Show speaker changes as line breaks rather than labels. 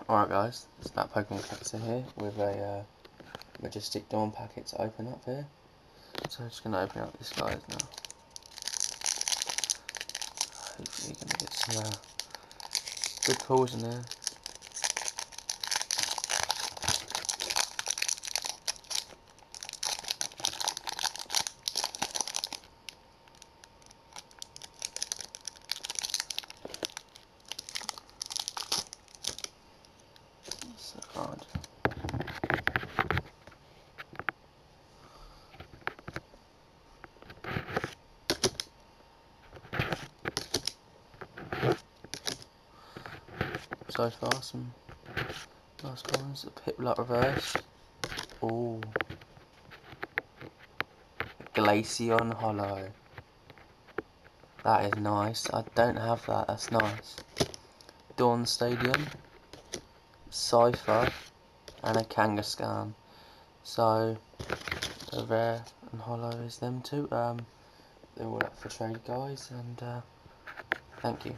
Alright guys, it's ThatPokemonCollector here with a Majestic Dawn packet to open up here. So I'm just going to open up this guys now. Hopefully you're going to get some good pulls in there. So hard. So far, some nice coins. A Piplup reverse. Ooh. Glaceon Holo. That is nice. I don't have that. That's nice. Dawn Stadium. Cypher. And a Kangaskhan. So, a rare and holo is them two. They're all up for trade, guys, and thank you.